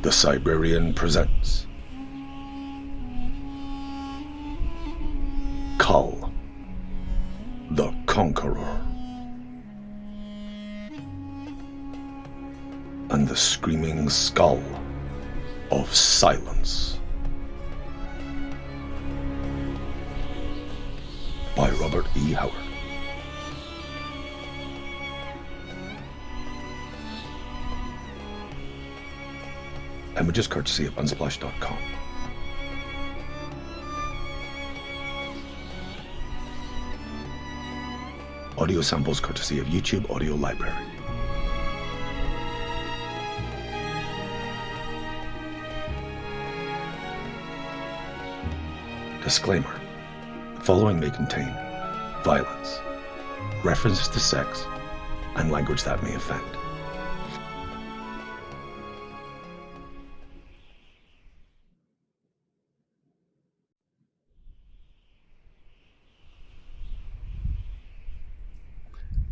The Cybrarian presents Kull, the Conqueror, and the Screaming Skull of Silence by Robert E. Howard. Images courtesy of Unsplash.com. Audio samples courtesy of YouTube Audio Library. Disclaimer. The following may contain violence, references to sex, and language that may offend.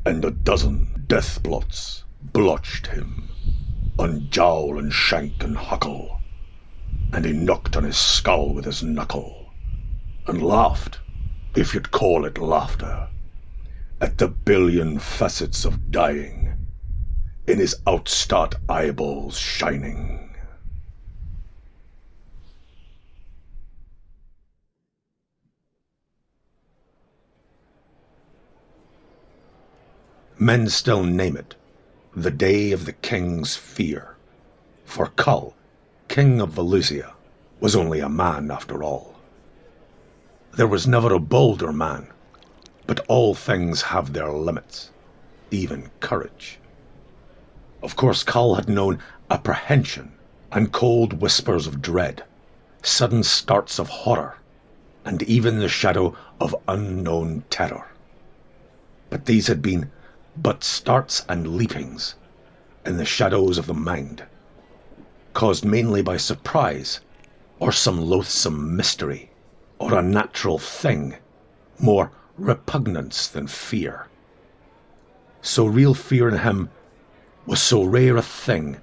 And a dozen death blots blotched him on jowl and shank and huckle, and he knocked on his skull with his knuckle, and laughed, if you'd call it laughter, at the billion facets of dying in his outstart eyeballs shining. Men still name it the day of the king's fear, for Kull, king of Valusia, was only a man after all. There was never a bolder man, but all things have their limits, even courage. Of course, Kull had known apprehension and cold whispers of dread, sudden starts of horror, and even the shadow of unknown terror. But these had been but starts and leapings in the shadows of the mind, caused mainly by surprise or some loathsome mystery or a natural thing, more repugnance than fear. So real fear in him was so rare a thing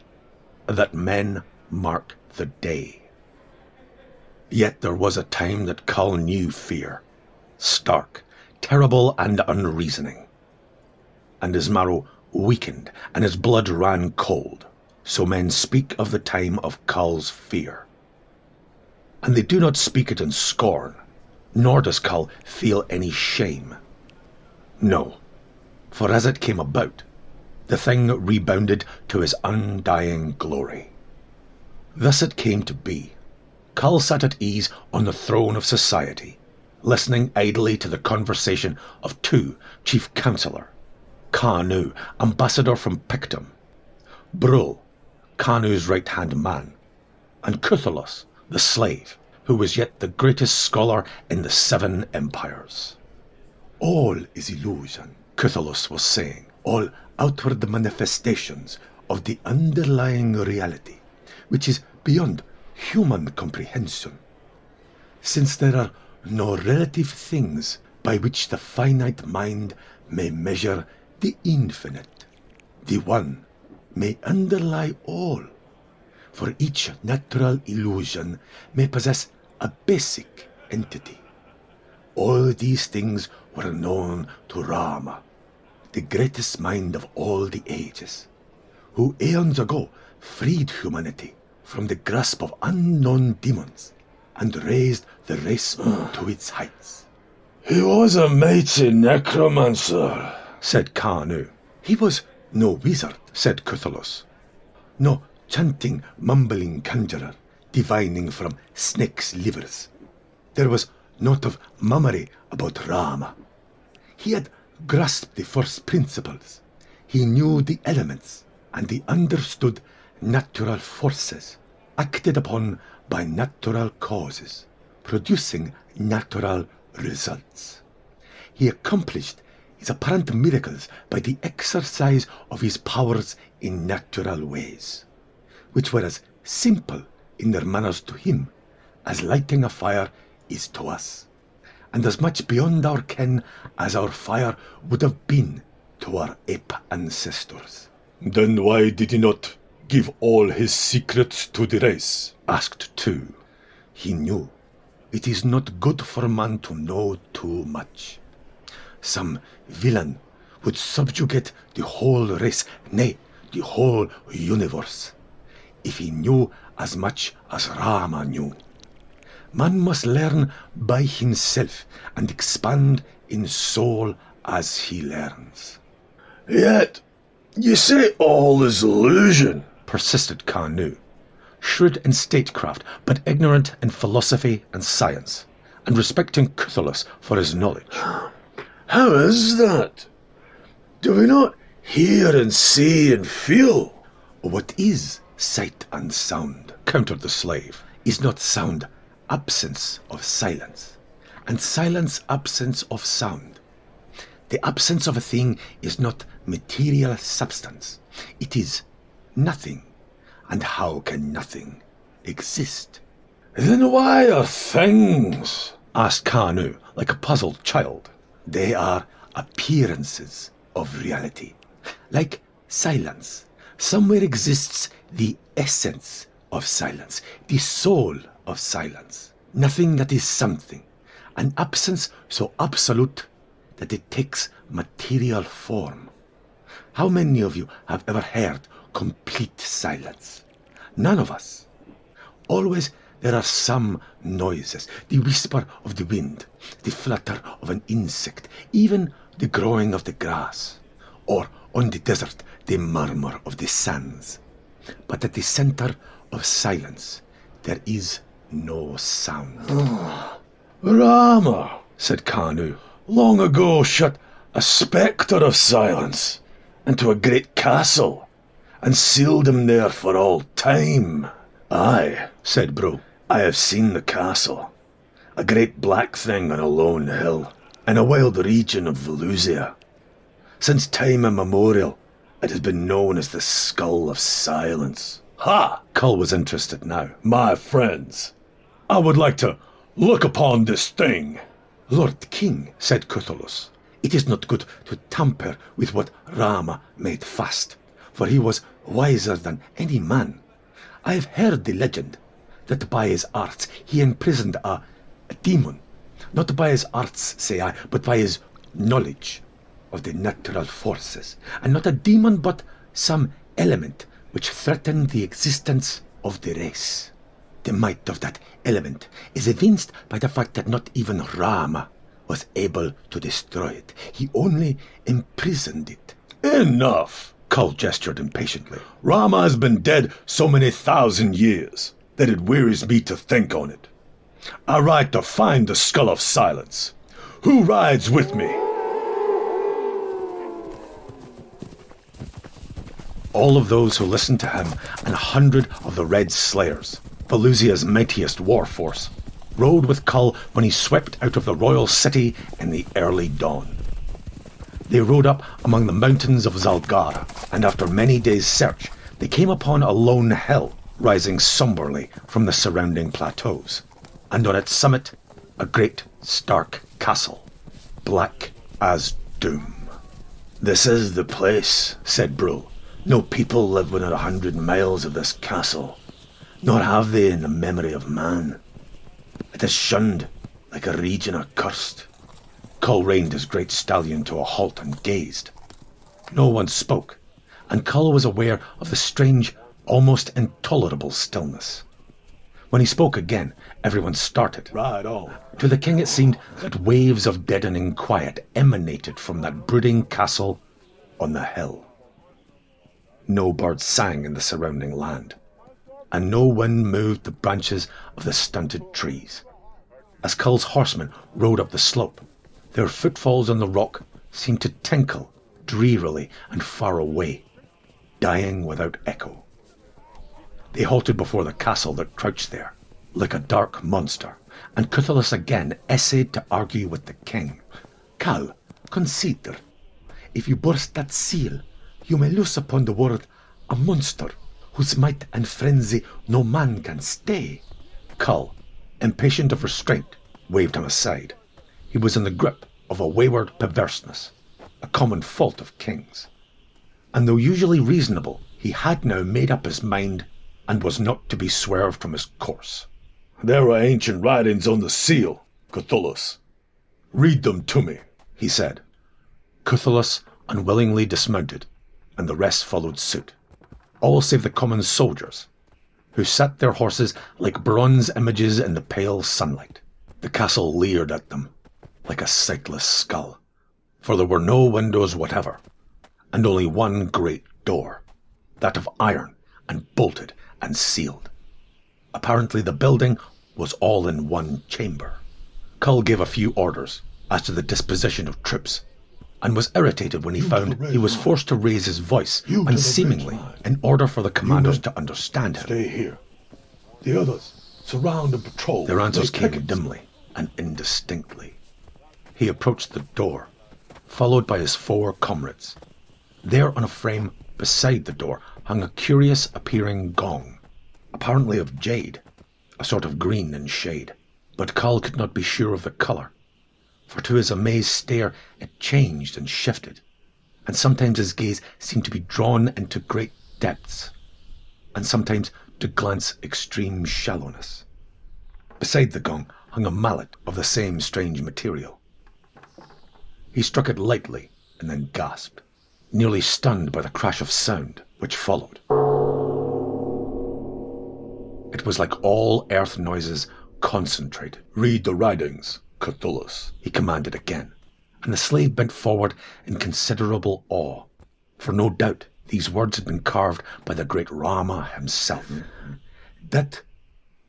that men mark the day. Yet there was a time that Kull knew fear, stark, terrible and unreasoning, and his marrow weakened, and his blood ran cold. So men speak of the time of Kull's fear. And they do not speak it in scorn, nor does Kull feel any shame. No, for as it came about, the thing rebounded to his undying glory. Thus it came to be. Kull sat at ease on the throne of society, listening idly to the conversation of two chief counsellor, Kanu, ambassador from Pictum, Brull, Kanu's right-hand man, and Cthulhus, the slave, who was yet the greatest scholar in the 7 empires. All is illusion, Cthulhus was saying, all outward manifestations of the underlying reality, which is beyond human comprehension, since there are no relative things by which the finite mind may measure the infinite. The one may underlie all, for each natural illusion may possess a basic entity. All these things were known to Rama, the greatest mind of all the ages, who aeons ago freed humanity from the grasp of unknown demons and raised the race to its heights. He was a mighty necromancer, said Kanu. He was no wizard, said Cthulhus. No chanting, mumbling conjurer, divining from snakes' livers. There was naught of mummery about Rama. He had grasped the first principles. He knew the elements, and he understood natural forces, acted upon by natural causes, producing natural results. He accomplished his apparent miracles by the exercise of his powers in natural ways, which were as simple in their manners to him as lighting a fire is to us, and as much beyond our ken as our fire would have been to our ape ancestors. Then why did he not give all his secrets to the race? Asked two. He knew it is not good for a man to know too much. Some villain would subjugate the whole race, nay, the whole universe, if he knew as much as Rama knew. Man must learn by himself and expand in soul as he learns. Yet, you say all is illusion, persisted Kanu, shrewd in statecraft, but ignorant in philosophy and science, and respecting Cthulhu for his knowledge. How is that? Do we not hear and see and feel? What is sight and sound, countered the slave, is not sound absence of silence, and silence absence of sound. The absence of a thing is not material substance. It is nothing. And how can nothing exist? Then why are things? Asked Kanu, like a puzzled child. They are appearances of reality. Like silence, somewhere exists the essence of silence, the soul of silence. Nothing that is something, an absence so absolute that it takes material form. How many of you have ever heard complete silence? None of us. Always there are some noises, the whisper of the wind, the flutter of an insect, even the growing of the grass, or on the desert the murmur of the sands. But at the center of silence there is no sound. Rama, said Kanu, long ago shut a spectre of silence into a great castle and sealed him there for all time. Aye, said Bro, I have seen the castle, a great black thing on a lone hill in a wild region of Volusia. Since time immemorial, it has been known as the Skull of Silence. Ha! Kull was interested now. My friends, I would like to look upon this thing. Lord King, said Cthulhu, it is not good to tamper with what Rama made fast, for he was wiser than any man. I have heard the legend that by his arts he imprisoned a demon. Not by his arts, say I, but by his knowledge of the natural forces. And not a demon, but some element which threatened the existence of the race. The might of that element is evinced by the fact that not even Rama was able to destroy it. He only imprisoned it. Enough! Kull gestured impatiently. Rama has been dead so many thousand years that it wearies me to think on it. I ride to find the Skull of Silence. Who rides with me? All of those who listened to him and 100 of the Red Slayers, Volusia's mightiest war force, rode with Kull when he swept out of the royal city in the early dawn. They rode up among the mountains of Zalgara, and after many days' search, they came upon a lone hill rising somberly from the surrounding plateaus, and on its summit a great stark castle, black as doom. This is the place, said Brule. No people live within 100 miles of this castle, nor have they in the memory of man. It is shunned like a region accursed. Kull reined his great stallion to a halt and gazed. No one spoke, and Kull was aware of the strange, almost intolerable stillness. When he spoke again, everyone started. Right on. To the king it seemed that waves of deadening quiet emanated from that brooding castle on the hill. No bird sang in the surrounding land, and no wind moved the branches of the stunted trees. As Kull's horsemen rode up the slope, their footfalls on the rock seemed to tinkle drearily and far away, dying without echo. They halted before the castle that crouched there, like a dark monster, and Cthulhu again essayed to argue with the king. Kull, consider. If you burst that seal, you may loose upon the world a monster whose might and frenzy no man can stay. Kull, impatient of restraint, waved him aside. He was in the grip of a wayward perverseness, a common fault of kings. And though usually reasonable, He had now made up his mind and was not to be swerved from his course. "There are ancient writings on the seal, Cthulhus. Read them to me," he said. Cthulhus unwillingly dismounted, and the rest followed suit, all save the common soldiers, who sat their horses like bronze images in the pale sunlight. The castle leered at them like a sightless skull, for there were no windows whatever, and only one great door, that of iron and bolted and sealed. Apparently the building was all in one chamber. Kull gave a few orders as to the disposition of troops, and was irritated when he found he was forced to raise his voice, unseemingly, in order for the commanders to understand him. "Stay here. The others surround and patrol." Their answers came dimly and indistinctly. He approached the door, followed by his 4 comrades. There on a frame beside the door hung a curious appearing gong, apparently of jade, a sort of green in shade, but Kull could not be sure of the colour, for to his amazed stare it changed and shifted, and sometimes his gaze seemed to be drawn into great depths, and sometimes to glance extreme shallowness. Beside the gong hung a mallet of the same strange material. He struck it lightly and then gasped, nearly stunned by the crash of sound which followed. It was like all earth noises concentrated. "Read the writings, Cthulhus," he commanded again, and the slave bent forward in considerable awe, for no doubt these words had been carved by the great Rama himself. "That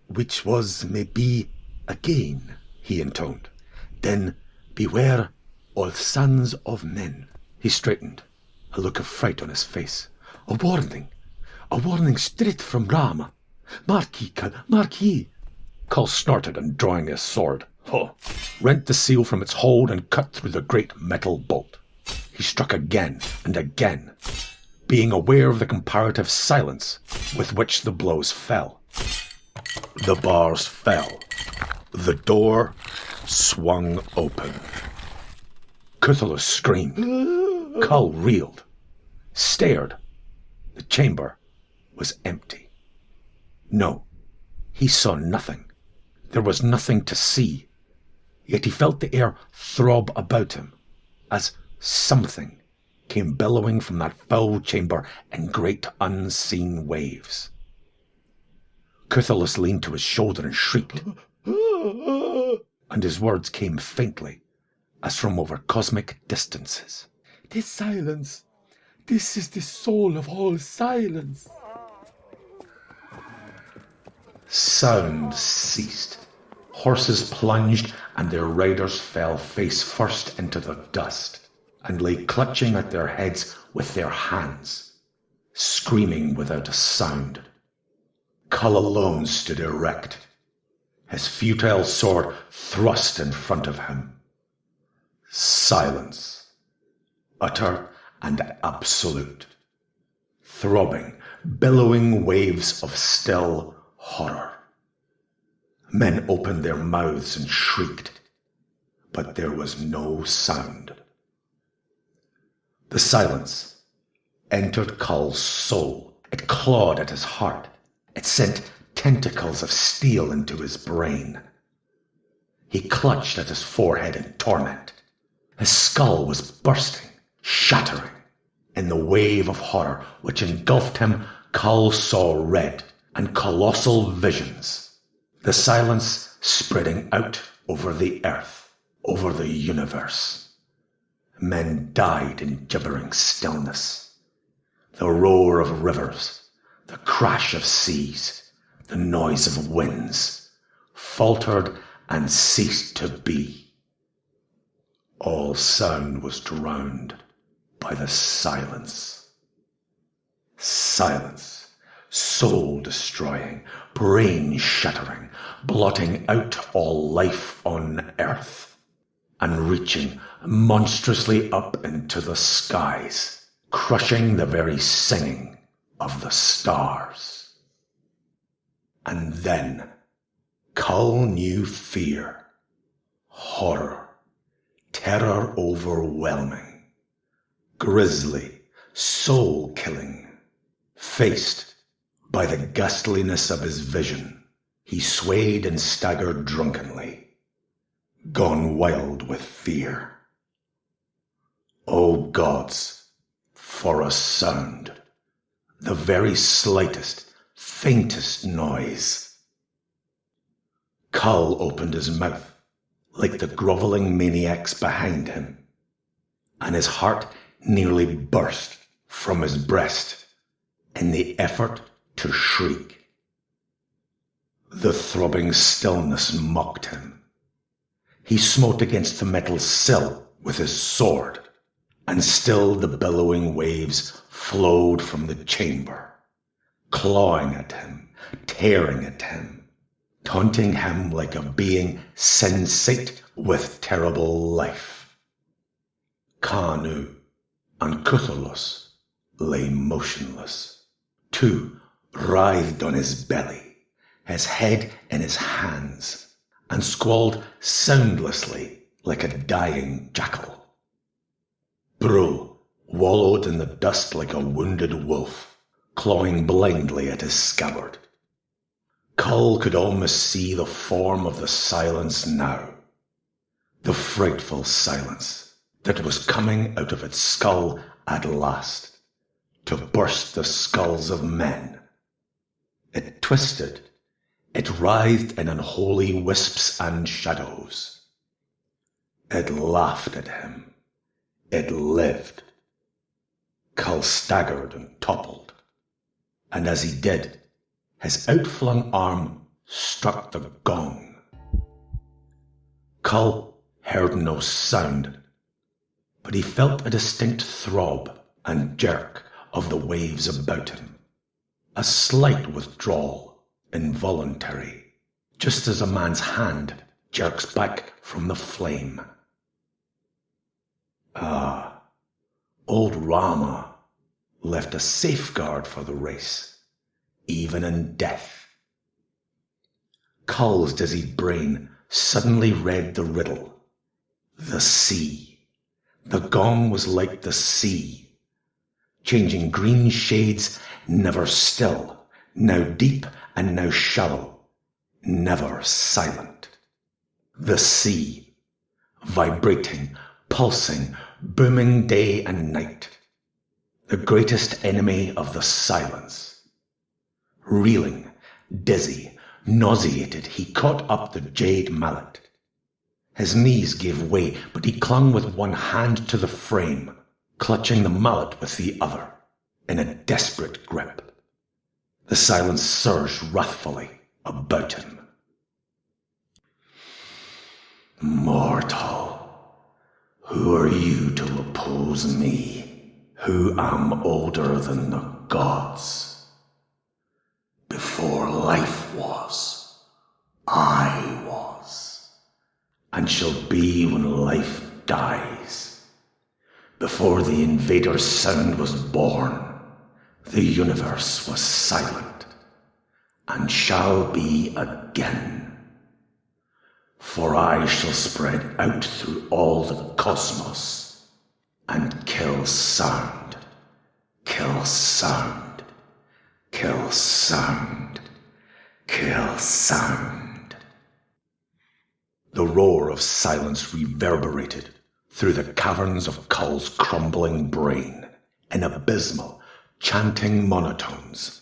which was may be again," he intoned. "Then beware, all sons of men." He straightened, a look of fright on his face. A warning straight from Rama. Mark ye. Kull snorted, and drawing his sword, rent the seal from its hold and cut through the great metal bolt. He struck again and again, being aware of the comparative silence with which the blows fell. The bars fell. The door swung open. Cthulhus screamed. Kull reeled, stared. The chamber was empty. No, he saw nothing. There was nothing to see. Yet he felt the air throb about him, as something came billowing from that foul chamber in great unseen waves. Cthulhus leaned to his shoulder and shrieked, and his words came faintly, as from over cosmic distances. "This silence, this is the soul of all silence." Sound ceased. Horses plunged, and their riders fell face first into the dust, and lay clutching at their heads with their hands, screaming without a sound. Kull alone stood erect, his futile sword thrust in front of him. Silence, utter and absolute. Throbbing, billowing waves of still horror. Men opened their mouths and shrieked, but there was no sound. The silence entered Kull's soul. It clawed at his heart. It sent tentacles of steel into his brain. He clutched at his forehead in torment. His skull was bursting, shattering. In the wave of horror which engulfed him, Kull saw red and colossal visions. The silence spreading out over the earth, over the universe. Men died in gibbering stillness. The roar of rivers, the crash of seas, the noise of winds, faltered and ceased to be. All sound was drowned by the silence. Silence, soul-destroying, brain-shattering, blotting out all life on earth, and reaching monstrously up into the skies, crushing the very singing of the stars. And then Kull knew fear, horror, terror overwhelming, grisly, soul-killing Faced by the ghastliness of his vision, he swayed and staggered drunkenly, gone wild with fear. O gods, for a sound, the very slightest, faintest noise. Kull opened his mouth like the grovelling maniacs behind him, and his heart nearly burst from his breast in the effort to shriek. The throbbing stillness mocked him. He smote against the metal sill with his sword, and still the billowing waves flowed from the chamber, clawing at him, tearing at him, taunting him like a being sensate with terrible life. Kanu and Cthulhus lay motionless. Tu writhed on his belly, his head in his hands, and squalled soundlessly like a dying jackal. Brul wallowed in the dust like a wounded wolf, clawing blindly at his scabbard. Kull could almost see the form of the silence now, the frightful silence that was coming out of its skull at last, to burst the skulls of men. It twisted, it writhed in unholy wisps and shadows. It laughed at him. It lived. Kull staggered and toppled, and as he did, his outflung arm struck the gong. Kull heard no sound, but he felt a distinct throb and jerk of the waves about him, a slight withdrawal, involuntary, just as a man's hand jerks back from the flame. Ah, old Rama left a safeguard for the race, even in death. Kull's dizzy brain suddenly read the riddle. The sea. The gong was like the sea, changing green shades, never still, now deep and now shallow, never silent. The sea, vibrating, pulsing, booming day and night, the greatest enemy of the silence. Reeling, dizzy, nauseated, he caught up the jade mallet. His knees gave way, but he clung with one hand to the frame, clutching the mallet with the other, in a desperate grip. The silence surged wrathfully about him. Mortal, who are you to oppose me, who am older than the gods? Before life was, I was, and shall be when life dies. Before the invader's sound was born, the universe was silent, and shall be again. For I shall spread out through all the cosmos, and kill sound, kill sound, kill sound, kill sound. The roar of silence reverberated through the caverns of Kull's crumbling brain in abysmal, chanting monotones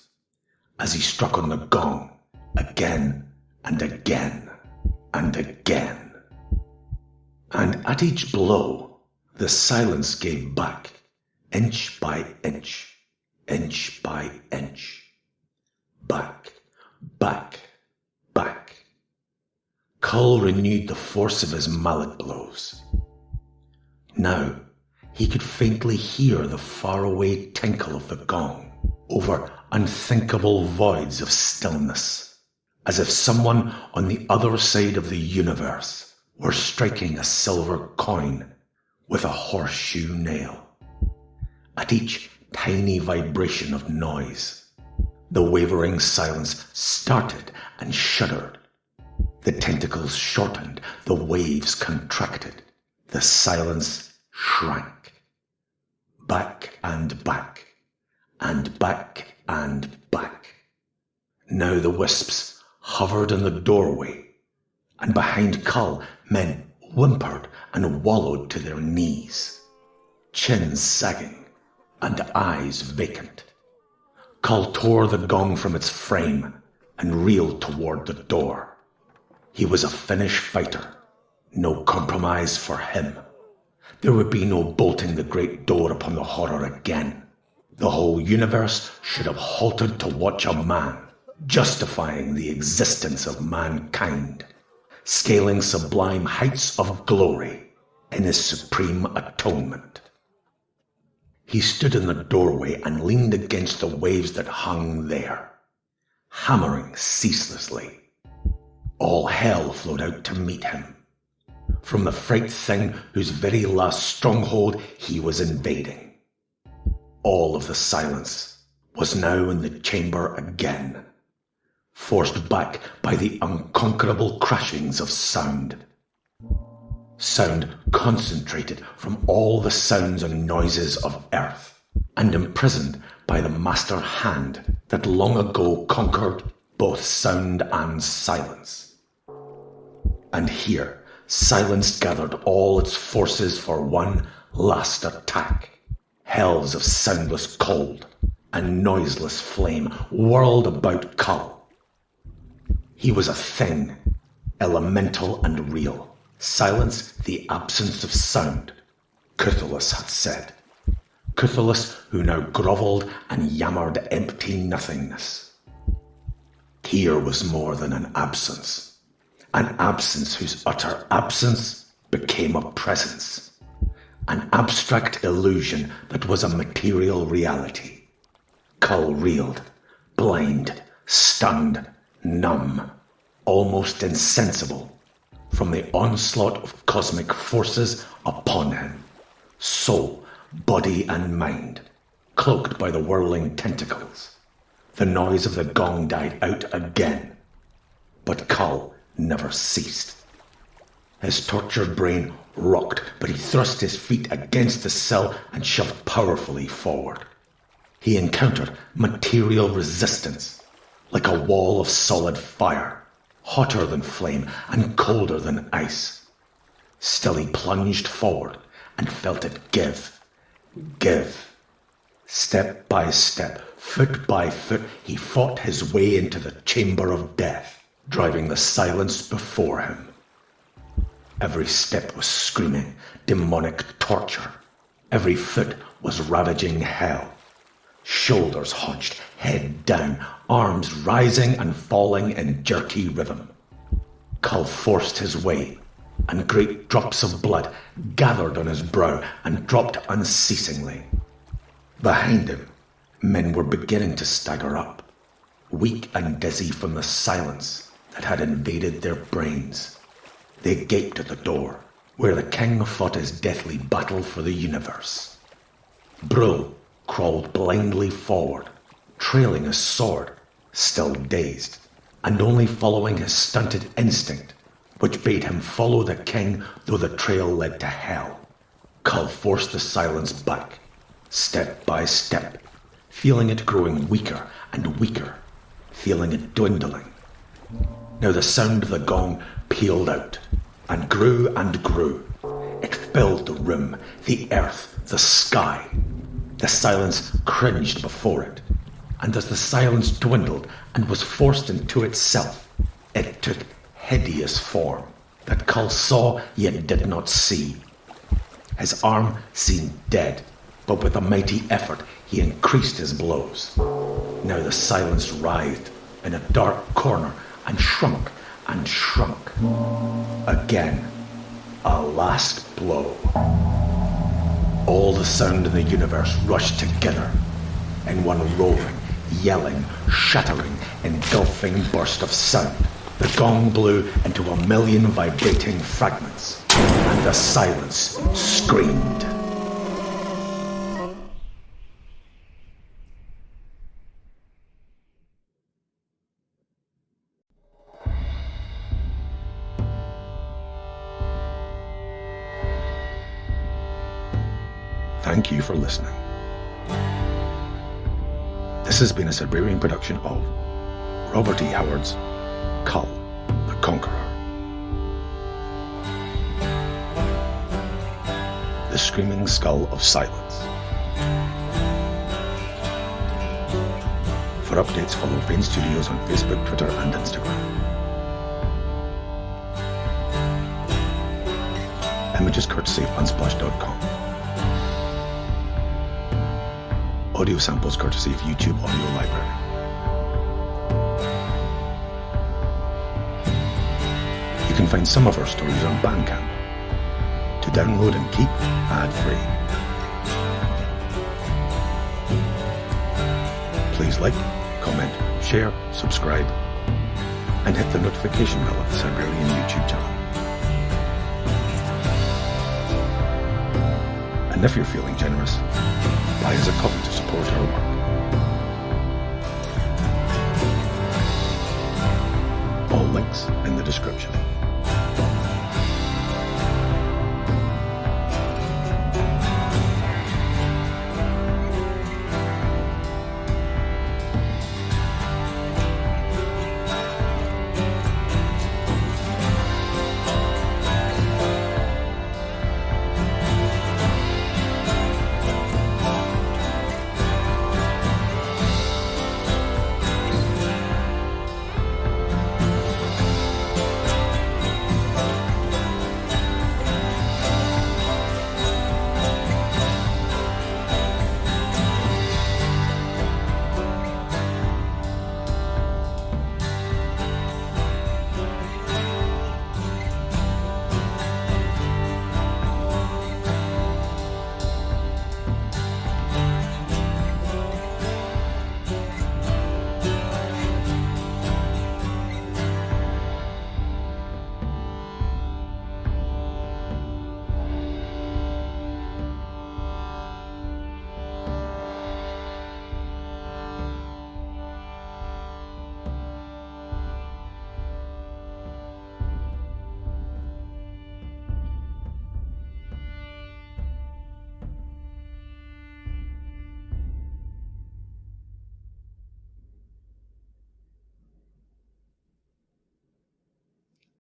as he struck on the gong again and again and again. And at each blow, the silence gave back, inch by inch, inch by inch. Back, back, back. Kull renewed the force of his mallet blows. Now, he could faintly hear the faraway tinkle of the gong over unthinkable voids of stillness, as if someone on the other side of the universe were striking a silver coin with a horseshoe nail. At each tiny vibration of noise, the wavering silence started and shuddered. The tentacles shortened, the waves contracted, the silence shrank. Back and back, and back and back. Now the wisps hovered in the doorway, and behind Kull men whimpered and wallowed to their knees, chins sagging and eyes vacant. Kull tore the gong from its frame and reeled toward the door. He was a Finnish fighter, no compromise for him. There would be no bolting the great door upon the horror again. The whole universe should have halted to watch a man, justifying the existence of mankind, scaling sublime heights of glory in his supreme atonement. He stood in the doorway and leaned against the waves that hung there, hammering ceaselessly. All hell flowed out to meet him, from the freight thing whose very last stronghold he was invading. All of the silence was now in the chamber again, forced back by the unconquerable crashings of sound. Sound concentrated from all the sounds and noises of earth, and imprisoned by the master hand that long ago conquered both sound and silence. And here, silence gathered all its forces for one last attack. Hells of soundless cold and noiseless flame whirled about Kull. He was a thing, elemental and real. Silence, the absence of sound, Cthulhu had said. Cthulhu who now grovelled and yammered empty nothingness. Here was more than an absence whose utter absence became a presence. An abstract illusion that was a material reality. Kull reeled, blind, stunned, numb, almost insensible, from the onslaught of cosmic forces upon him. Soul, body and mind, cloaked by the whirling tentacles. The noise of the gong died out again, but Kull never ceased. His tortured brain rocked, but he thrust his feet against the sill and shoved powerfully forward. He encountered material resistance, like a wall of solid fire, hotter than flame and colder than ice. Still he plunged forward and felt it give. Step by step, foot by foot, he fought his way into the chamber of death, driving the silence before him. Every step was screaming, demonic torture. Every foot was ravaging hell. Shoulders hunched, head down, arms rising and falling in jerky rhythm. Kull forced his way, and great drops of blood gathered on his brow and dropped unceasingly. Behind him, men were beginning to stagger up, weak and dizzy from the silence that had invaded their brains. They gaped at the door, where the king fought his deathly battle for the universe. Brull crawled blindly forward, trailing his sword, still dazed, and only following his stunted instinct, which bade him follow the king though the trail led to hell. Kull forced the silence back, step by step, feeling it growing weaker and weaker, feeling it dwindling. Now the sound of the gong pealed out, and grew and grew. It filled the room, the earth, the sky. The silence cringed before it, and as the silence dwindled and was forced into itself, it took hideous form that Kull saw yet did not see. His arm seemed dead, but with a mighty effort he increased his blows. Now the silence writhed in a dark corner and shrunk and shrunk. Again, a last blow. All the sound in the universe rushed together in one roaring, yelling, shattering, engulfing burst of sound. The gong blew into a million vibrating fragments, and the silence screamed. Thank you for listening. The This has been a Siberia production of Robert E. Howard's Kull, the Conqueror. The Screaming Skull of Silence. For updates, follow Vane Studios on Facebook, Twitter and Instagram. Images courtesy of Unsplash.com. Audio samples courtesy of YouTube Audio Library. You can find some of our stories on Bandcamp. To download and keep ad-free. Please like, comment, share, subscribe, and hit the notification bell of the Siberian YouTube channel. And if you're feeling generous, buy us a coffee to support our work. All links in the description.